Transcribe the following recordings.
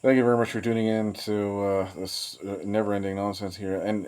Thank you very much for tuning in to this never-ending nonsense here. And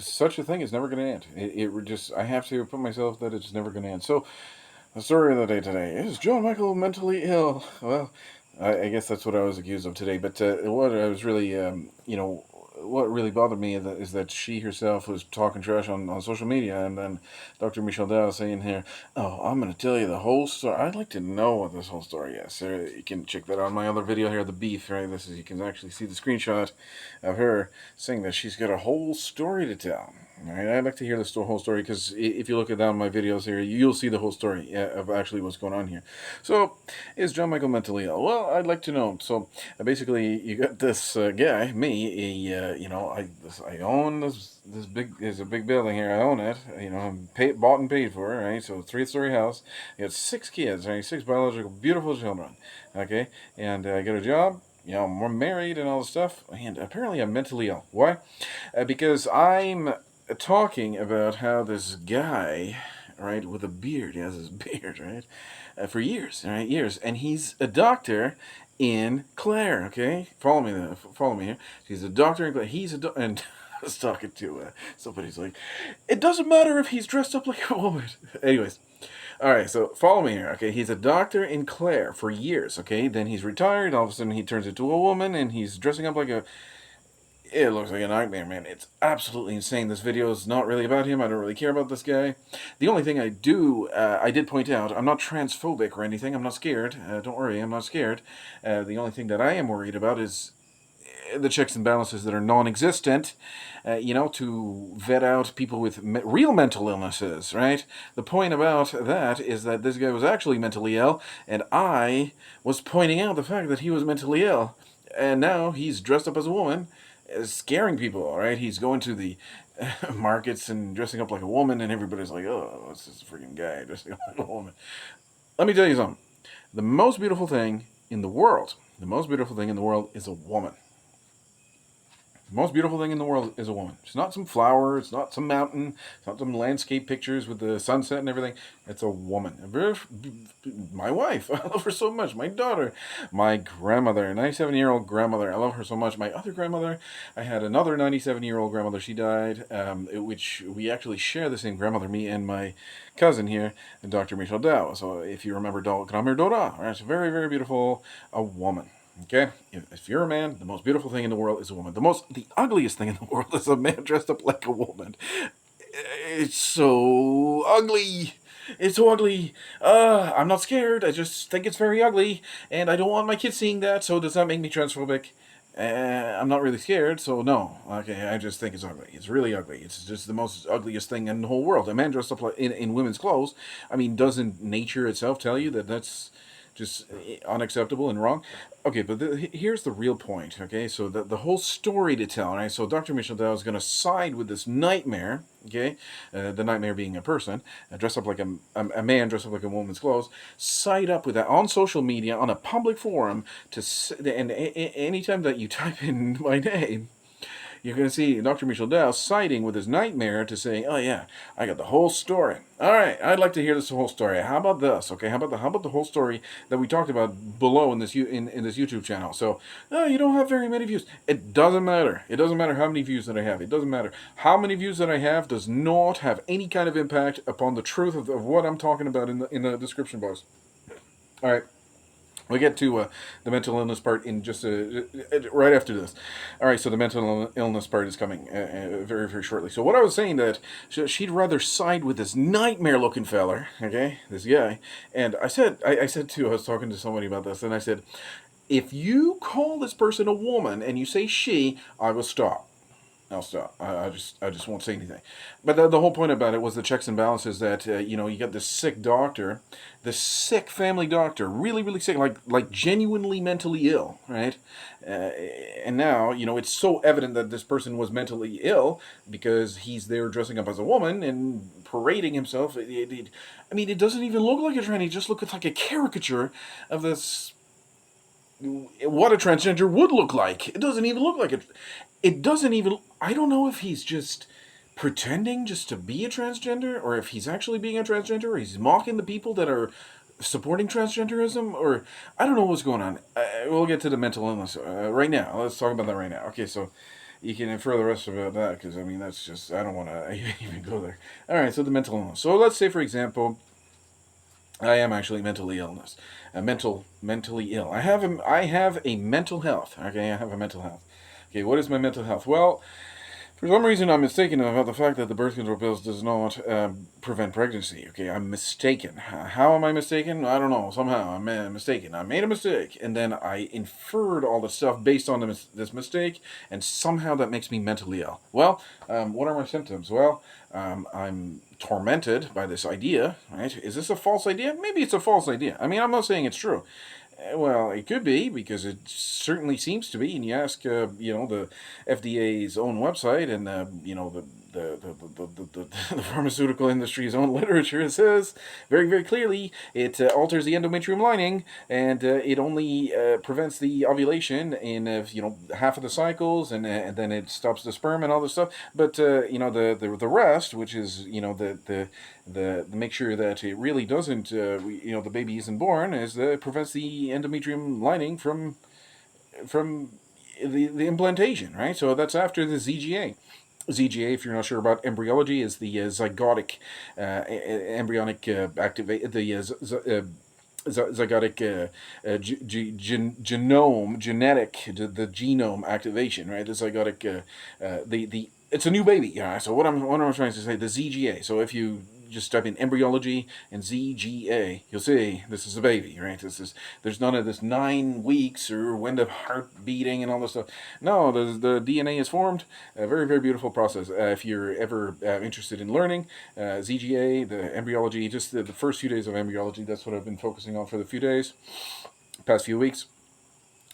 such a thing is never going to end. I have to put myself that it's never going to end. So the story of the day today is John Michael mentally ill. Well, I guess that's what I was accused of today. But what I was really, what really bothered me is that she herself was talking trash on social media, and then Dr. Michelle Dow saying here, "Oh, I'm going to tell you the whole story. I'd like to know what this whole story is." So you can check that out on my other video here, the beef. Right, this is you can actually see the screenshot of her saying that she's got a whole story to tell. Right, I'd like to hear the whole story because if you look at down my videos here, you'll see the whole story of actually what's going on here. So, is John Michael mentally ill? Well, I'd like to know. So, basically, you got this guy, me. I own this big. There's a big building here. I own it. I'm bought and paid for it. Right. So, three-story house. I got six kids. Right, six biological, beautiful children. Okay, and I got a job. We're married and all this stuff. And apparently, I'm mentally ill. Why? Because I'm talking about how this guy, right, with a beard, he has his beard, right, for years, right, years, and he's a doctor in Clare. Okay, follow me here. He's a doctor in Clare. And I was talking to somebody's like, it doesn't matter if he's dressed up like a woman. Anyways, all right, so follow me here. Okay, he's a doctor in Clare for years. Okay, then he's retired. All of a sudden, he turns into a woman, and he's dressing up like a it looks like a nightmare, man. It's absolutely insane. This video is not really about him. I don't really care about this guy. The only thing I did point out, I'm not transphobic or anything. I'm not scared. Don't worry, I'm not scared. The only thing that I am worried about is the checks and balances that are non-existent, to vet out people with real mental illnesses, right? The point about that is that this guy was actually mentally ill, and I was pointing out the fact that he was mentally ill, and now he's dressed up as a woman, scaring people, right? He's going to the markets and dressing up like a woman, and everybody's like, oh, what's this freaking guy dressing up like a woman? Let me tell you something. The most beautiful thing in the world, the most beautiful thing in the world is a woman. The most beautiful thing in the world is a woman. It's not some flower. It's not some mountain. It's not some landscape pictures with the sunset and everything. It's a woman. My wife. I love her so much. My daughter. My grandmother. 97-year-old grandmother. I love her so much. My other grandmother. I had another 97-year-old grandmother. She died, which we actually share the same grandmother, me and my cousin here, Dr. Michelle Dow. So if you remember Kramer Dora, right? It's very, very beautiful. A woman. Okay, if you're a man, the most beautiful thing in the world is a woman. The ugliest thing in the world is a man dressed up like a woman. It's so ugly. It's so ugly. I'm not scared. I just think it's very ugly, and I don't want my kids seeing that. So does that make me transphobic? I'm not really scared, so no. Okay, I just think it's ugly. It's really ugly. It's just the most ugliest thing in the whole world. A man dressed up like in women's clothes. I mean, doesn't nature itself tell you that that's just unacceptable and wrong? Okay, but here's the real point. Okay, so the whole story to tell. Right, so Dr. Michel Dow is going to side with this nightmare. Okay, the nightmare being a person dressed up like a man dressed up like a woman's clothes. Side up with that on social media on a public forum anytime that you type in my name, you're going to see Dr. Michel Dow siding with his nightmare to say, "Oh yeah, I got the whole story." All right, I'd like to hear this whole story. How about this? Okay, how about the whole story that we talked about below in this YouTube channel? So, you don't have very many views. It doesn't matter. It doesn't matter how many views that I have. It doesn't matter how many views that I have. Does not have any kind of impact upon the truth of what I'm talking about in the description box. All right. We get to the mental illness part in just right after this. All right, so the mental illness part is coming very, very shortly. So what I was saying that she'd rather side with this nightmare-looking feller, okay, this guy, and I was talking to somebody about this, and I said, if you call this person a woman and you say she, I will stop. I'll stop. I just won't say anything. But the whole point about it was the checks and balances that you got this sick doctor, this sick family doctor, really really sick, like genuinely mentally ill, right? And now it's so evident that this person was mentally ill because he's there dressing up as a woman and parading himself. I mean, it doesn't even look like a tranny; it just looks like a caricature of this what a transgender would look like. It doesn't even look like it. It doesn't even. I don't know if he's just pretending just to be a transgender, or if he's actually being a transgender, or he's mocking the people that are supporting transgenderism, or I don't know what's going on. We'll get to the mental illness right now. Let's talk about that right now. Okay, so you can infer the rest about that because I mean that's just I don't want to even go there. All right, so the mental illness. So let's say for example, I am actually mentally ill. I have a mental health. Okay, I have a mental health. Okay, what is my mental health? Well, for some reason, I'm mistaken about the fact that the birth control pills does not prevent pregnancy. Okay, I'm mistaken. How am I mistaken? I don't know. Somehow I'm mistaken. I made a mistake, and then I inferred all the stuff based on this mistake, and somehow that makes me mentally ill. Well, what are my symptoms? Well, I'm tormented by this idea. Right? Is this a false idea? Maybe it's a false idea. I mean, I'm not saying it's true. Well, it could be because it certainly seems to be. And you ask, the FDA's own website and the pharmaceutical industry's own literature. It says very very clearly it alters the endometrium lining and it only prevents the ovulation in half of the cycles and then it stops the sperm and all this stuff. But the rest, which is the make sure that it really doesn't the baby isn't born, is that it prevents the endometrium lining from the implantation, right? So that's after the ZGA. ZGA, if you're not sure about embryology, is the zygotic embryonic activate the zygotic genome genetic the genome activation, right? The zygotic the it's a new baby. Yeah. So what I'm trying to say, the ZGA. So if you just type in embryology and ZGA, you'll see this is a baby, right? There's none of this 9 weeks or when the heart beating and all this stuff. No, the DNA is formed. A very very beautiful process. If you're ever interested in learning ZGA, the embryology, just the first few days of embryology. That's what I've been focusing on for the past few weeks,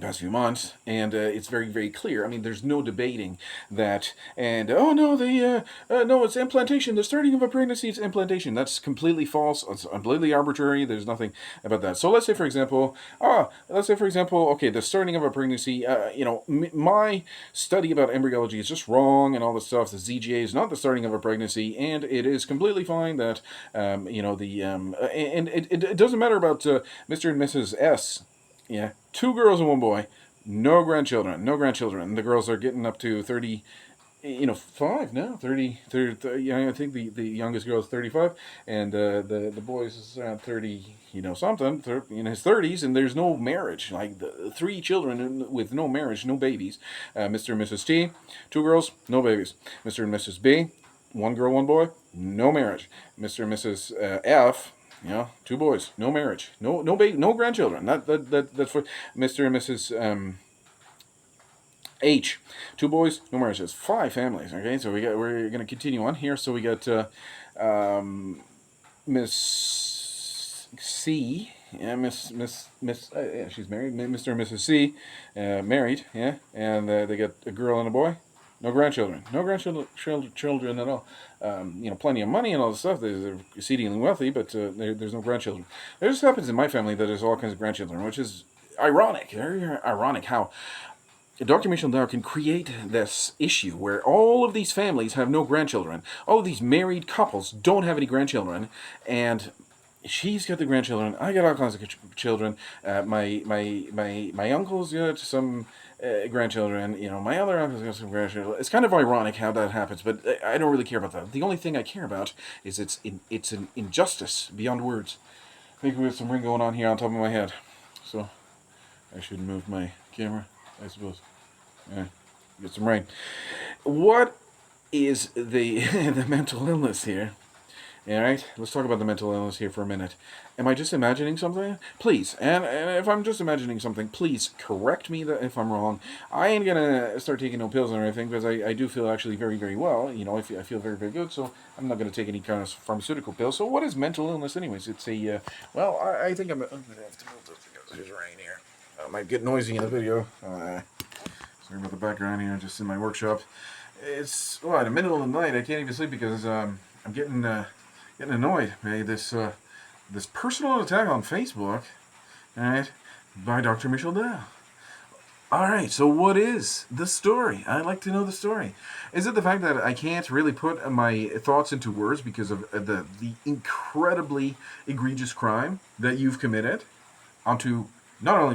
past few months, and it's very very clear. I mean, there's no debating that. And oh no, no, it's implantation. The starting of a pregnancy is implantation. That's completely false. It's completely arbitrary. There's nothing about that. So let's say for example, okay, the starting of a pregnancy. My study about embryology is just wrong and all this stuff. The ZGA is not the starting of a pregnancy, and it is completely fine that and it doesn't matter about Mr. and Mrs. S. Yeah, 2 girls and 1 boy, no grandchildren, no grandchildren. The girls are getting up to 30, 5 now, 30, 30, 30 I think the youngest girl is 35, and the boys is around 30, something, in his 30s, and there's no marriage. Like, 3 children with no marriage, no babies. Mr. and Mrs. T, 2 girls, no babies. Mr. and Mrs. B, 1 girl, 1 boy, no marriage. Mr. and Mrs. F, 2 boys, no marriage, no baby, no grandchildren. That's for Mr. and Mrs. H, 2 boys, no marriages, 5 families. Okay, so we're gonna continue on here. So we got Miss C. Yeah, Miss. Yeah, she's married. Mr. and Mrs. C, married. Yeah, and they got a girl and a boy. No grandchildren. No grandchildren at all. Plenty of money and all this stuff. They're exceedingly wealthy, but there's no grandchildren. It just happens in my family that there's all kinds of grandchildren, which is ironic. Very ironic how Dr. Michel Dow can create this issue where all of these families have no grandchildren. All of these married couples don't have any grandchildren, and she's got the grandchildren. I got all kinds of children. My uncle's got some grandchildren. My other uncle's got some grandchildren. It's kind of ironic how that happens, but I don't really care about that. The only thing I care about is it's an injustice beyond words. I think we have some ring going on here on top of my head, so I should move my camera, I suppose. Yeah, get some rain. What is the the mental illness here? All right, let's talk about the mental illness here for a minute. Am I just imagining something? Please, and if I'm just imagining something, please correct me if I'm wrong. I ain't gonna start taking no pills or anything because I do feel actually very, very well. I feel very, very good, so I'm not gonna take any kind of pharmaceutical pills. So what is mental illness, anyways? It's I think I'm gonna have to move this because there's rain here. It might get noisy in the video. Sorry about the background here, just in my workshop. It's in the middle of the night. I can't even sleep because I'm getting annoyed by this personal attack on Facebook, all right, by Dr. Michel Dow. All right, so what is the story? I'd like to know the story. Is it the fact that I can't really put my thoughts into words because of the incredibly egregious crime that you've committed onto not only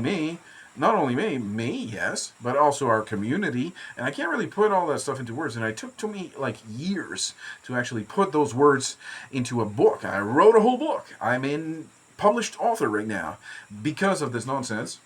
me, yes, but also our community, and I can't really put all that stuff into words. And it took to me like years to actually put those words into a book. I wrote a whole book. I'm in published author right now because of this nonsense,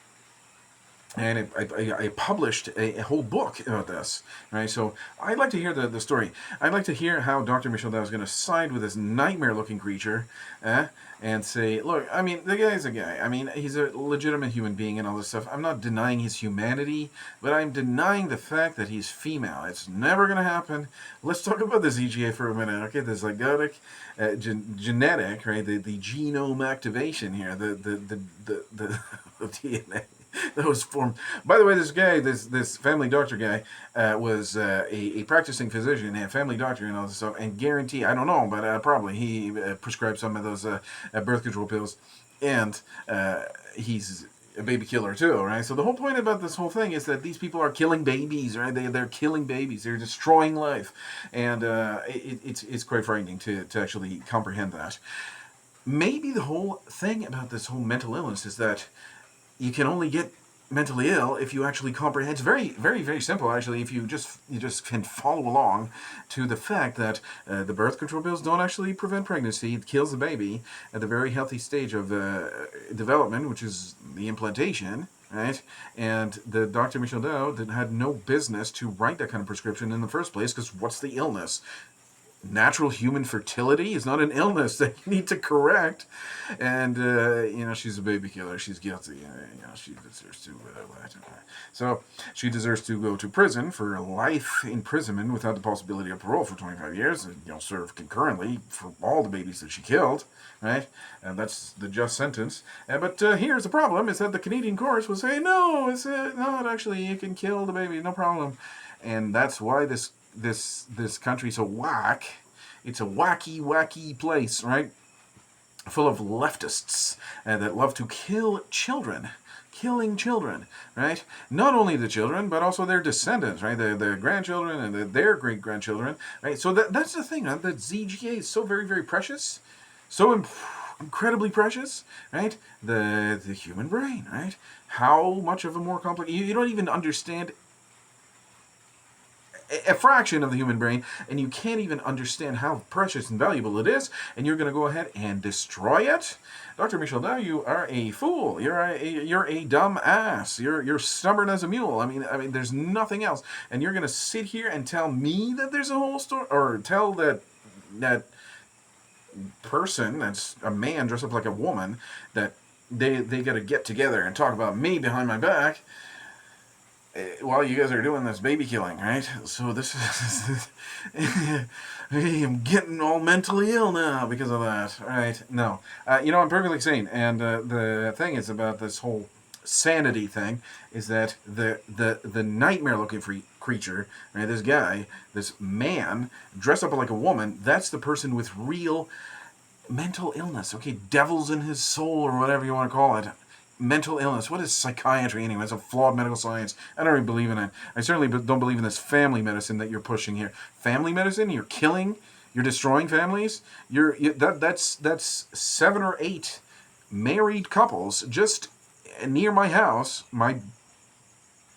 and I published a whole book about this, right? So I'd like to hear the story. I'd like to hear how Dr. Michel Dow is going to side with this nightmare-looking creature, and say, look, I mean, the guy's a guy. I mean, he's a legitimate human being and all this stuff. I'm not denying his humanity, but I'm denying the fact that he's female. It's never going to happen. Let's talk about the ZGA for a minute, okay? The zygotic, genetic, right? The genome activation here, the DNA. That was formed. By the way, this guy, this family doctor guy, was a practicing physician and family doctor and all this stuff. And guarantee, I don't know, but probably he prescribed some of those birth control pills, and he's a baby killer too, right? So the whole point about this whole thing is that these people are killing babies, right? They're killing babies. They're destroying life, and it's quite frightening to actually comprehend that. Maybe the whole thing about this whole mental illness is that you can only get mentally ill if you actually comprehend. It's very, very, very simple, actually, if you just can follow along to the fact that the birth control pills don't actually prevent pregnancy. It kills the baby at the very healthy stage of development, which is the implantation, right? And the Dr. Michel Dow had no business to write that kind of prescription in the first place, because what's the illness? Natural human fertility is not an illness that you need to correct. And she's a baby killer. She's guilty. She deserves to so she deserves to go to prison for life imprisonment without the possibility of parole for 25 years, and serve concurrently for all the babies that she killed, right? And that's the just sentence. But here's the problem, is that the Canadian courts will say, no, it's not actually, you can kill the baby, no problem. And that's why this country's a whack. It's a wacky place, right? Full of leftists that love to kill children. Killing children, right? Not only the children, but also their descendants, right? Their grandchildren and their great-grandchildren, right? So that's the thing, huh? That ZGA is so very, very precious. So incredibly precious, right? The human brain, right? How much of a more complex... You don't even understand a fraction of the human brain, and you can't even understand how precious and valuable it is, and you're going to go ahead and destroy it? Dr. Michel Dow, you are a fool. You're a dumb ass. You're stubborn as a mule. I mean, there's nothing else. And you're going to sit here and tell me that there's a whole story, or tell that person that's a man dressed up like a woman that they got to get together and talk about me behind my back while you guys are doing this baby killing, right? So this is... I'm getting all mentally ill now because of that, right? No. I'm perfectly sane. And the thing is about this whole sanity thing is that the nightmare-looking creature, right, this guy, this man, dressed up like a woman, that's the person with real mental illness, okay? Devils in his soul, or whatever you want to call it. Mental illness. What is psychiatry anyway? It's a flawed medical science. I don't really believe in it. I certainly don't believe in this family medicine that you're pushing here. Family medicine? You're killing? You're destroying families? That's 7 or 8 married couples just near my house. I'm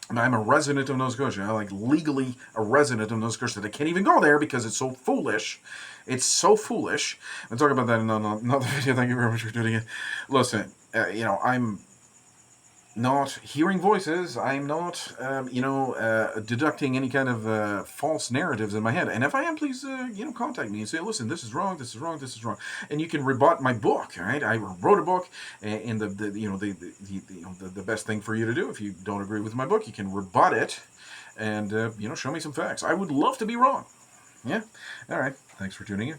a resident of Nova Scotia. I'm like legally a resident of Nova Scotia. That I can't even go there because it's so foolish. It's so foolish. I'll talk about that in another video. Thank you very much for tuning in. Listen, I'm not hearing voices. I'm not, deducting any kind of false narratives in my head. And if I am, please, contact me and say, listen, this is wrong, this is wrong, this is wrong. And you can rebut my book, all right? I wrote a book, and the best thing for you to do, if you don't agree with my book, you can rebut it and, show me some facts. I would love to be wrong. Yeah? All right. Thanks for tuning in.